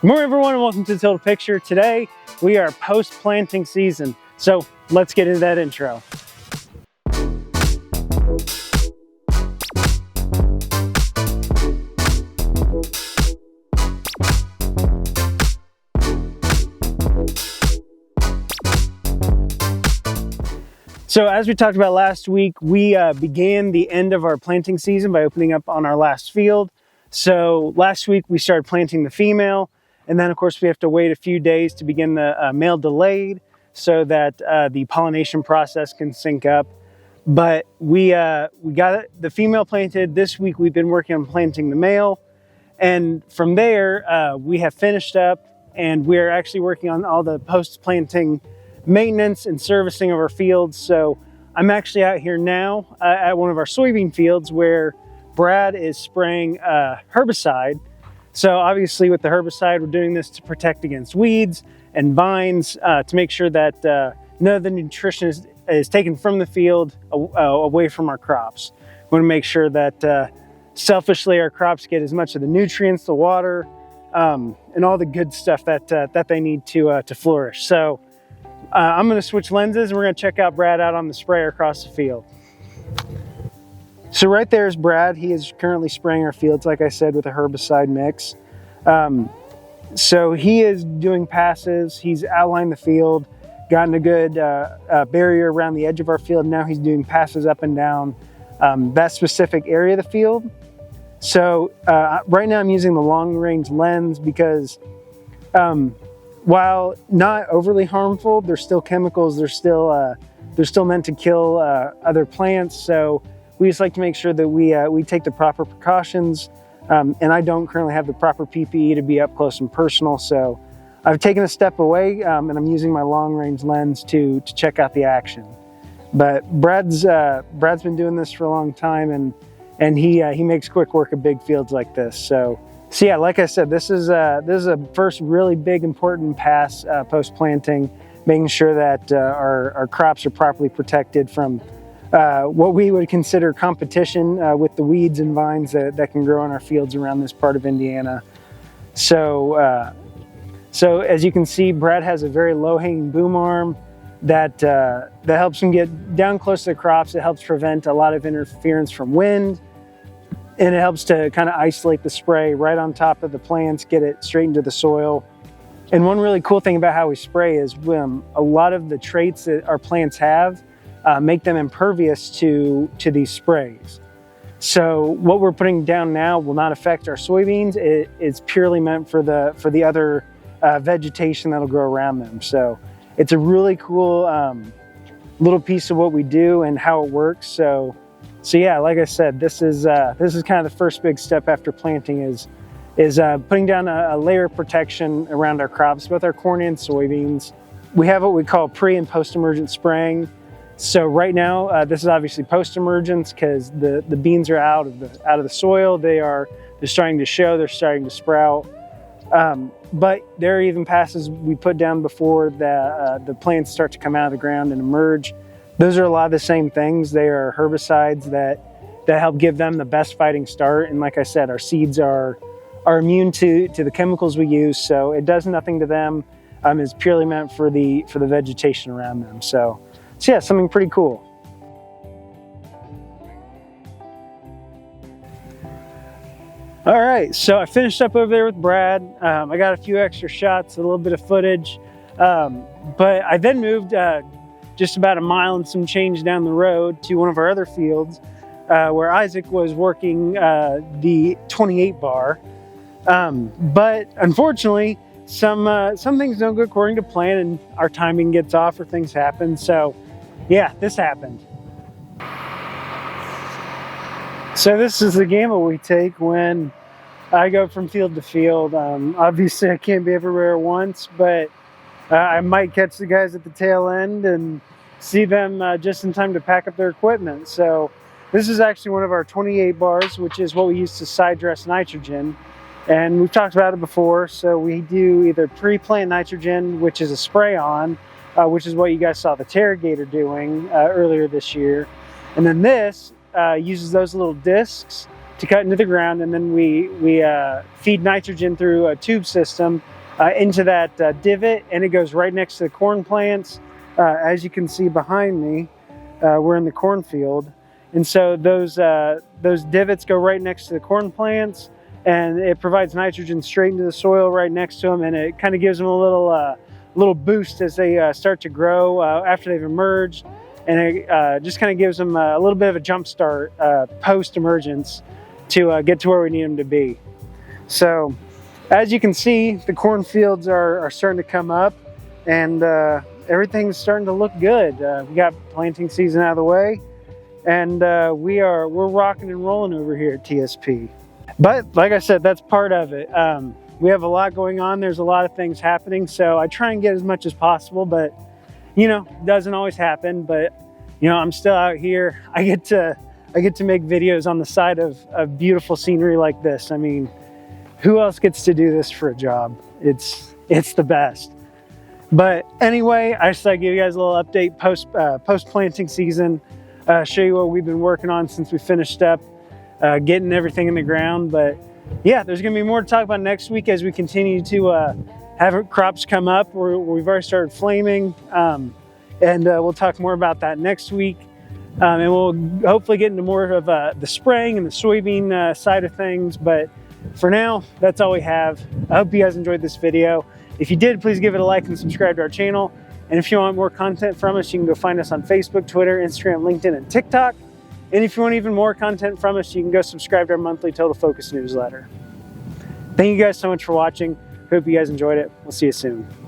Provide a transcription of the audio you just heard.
Good morning, everyone, and welcome to the Total Picture. Today, we are post-planting season, so let's get into that intro. So as we talked about last week, we began the end of our planting season by opening up on our last field. So last week, we started planting the female. And then, of course, we have to wait a few days to begin the male delayed so that the pollination process can sync up. But we got the female planted. This week, we've been working on planting the male. And from there, we have finished up, and we're actually working on all the post-planting maintenance and servicing of our fields. So I'm actually out here now at one of our soybean fields where Brad is spraying herbicide. So obviously with the herbicide, we're doing this to protect against weeds and vines to make sure that none of the nutrition is taken from the field away from our crops. We want to make sure that selfishly our crops get as much of the nutrients, the water, and all the good stuff that they need to flourish. So I'm going to switch lenses and we're going to check out Brad out on the sprayer across the field. So right there is Brad. He is currently spraying our fields, like I said, with a herbicide mix. So he is doing passes. He's outlined the field, gotten a good barrier around the edge of our field. Now he's doing passes up and down that specific area of the field. So right now I'm using the long range lens because while not overly harmful, they're still chemicals. They're still meant to kill other plants. So we just like to make sure that we take the proper precautions. And I don't currently have the proper PPE to be up close and personal. So I've taken a step away and I'm using my long range lens to check out the action. But Brad's been doing this for a long time and he makes quick work of big fields like this. So yeah, like I said, this is a first really big important pass post-planting, making sure that our crops are properly protected from what we would consider competition with the weeds and vines that can grow in our fields around this part of Indiana. So as you can see, Brad has a very low-hanging boom arm that helps him get down close to the crops. It helps prevent a lot of interference from wind, and it helps to kind of isolate the spray right on top of the plants, get it straight into the soil. And one really cool thing about how we spray is a lot of the traits that our plants have make them impervious to these sprays. So what we're putting down now will not affect our soybeans. It's purely meant for the other vegetation that'll grow around them. So it's a really cool little piece of what we do and how it works. So yeah, like I said, this is kind of the first big step after planting is putting down a layer of protection around our crops, both our corn and soybeans. We have what we call pre and post-emergent spraying. So right now, this is obviously post-emergence because the beans are out of the soil. They're starting to show. They're starting to sprout. But there are even passes we put down before the plants start to come out of the ground and emerge. Those are a lot of the same things. They are herbicides that help give them the best fighting start. And like I said, our seeds are immune to the chemicals we use. So it does nothing to them. It's purely meant for the vegetation around them. So yeah, something pretty cool. All right, so I finished up over there with Brad. I got a few extra shots, a little bit of footage, but I then moved just about a mile and some change down the road to one of our other fields where Izak was working the 28 bar. But unfortunately, some things don't go according to plan and our timing gets off or things happen. So yeah, this happened. So this is the gamble we take when I go from field to field. Obviously I can't be everywhere at once, but I might catch the guys at the tail end and see them just in time to pack up their equipment. So this is actually one of our 28 bars, which is what we use to side dress nitrogen. And we've talked about it before. So we do either pre-plant nitrogen, which is a spray on, which is what you guys saw the Terragator doing earlier this year. And then this uses those little discs to cut into the ground, and then we feed nitrogen through a tube system into that divot, and it goes right next to the corn plants. As you can see behind me, we're in the cornfield, and so those divots go right next to the corn plants, and it provides nitrogen straight into the soil right next to them, and it kind of gives them a little boost as they start to grow after they've emerged, and it just kind of gives them a little bit of a jump start post-emergence to get to where we need them to be. So as you can see, the cornfields are starting to come up, and everything's starting to look good. We got planting season out of the way, and we're rocking and rolling over here at TSP. But like I said, that's part of it. We have a lot going on. There's a lot of things happening, so I try and get as much as possible, but you know, it doesn't always happen. But you know, I'm still out here. I get to make videos on the side of beautiful scenery like this. I mean, who else gets to do this for a job? It's the best. But anyway, I just thought I'd give you guys a little update post planting season, show you what we've been working on since we finished up getting everything in the ground. But yeah, there's gonna be more to talk about next week as we continue to have crops come up. We've already started flaming, and we'll talk more about that next week. And we'll hopefully get into more of the spraying and the soybean side of things. But for now, that's all we have. I hope you guys enjoyed this video. If you did, please give it a like and subscribe to our channel. And if you want more content from us, you can go find us on Facebook, Twitter, Instagram, LinkedIn, and TikTok. And if you want even more content from us, you can go subscribe to our monthly Total Focus newsletter. Thank you guys so much for watching. Hope you guys enjoyed it. We'll see you soon.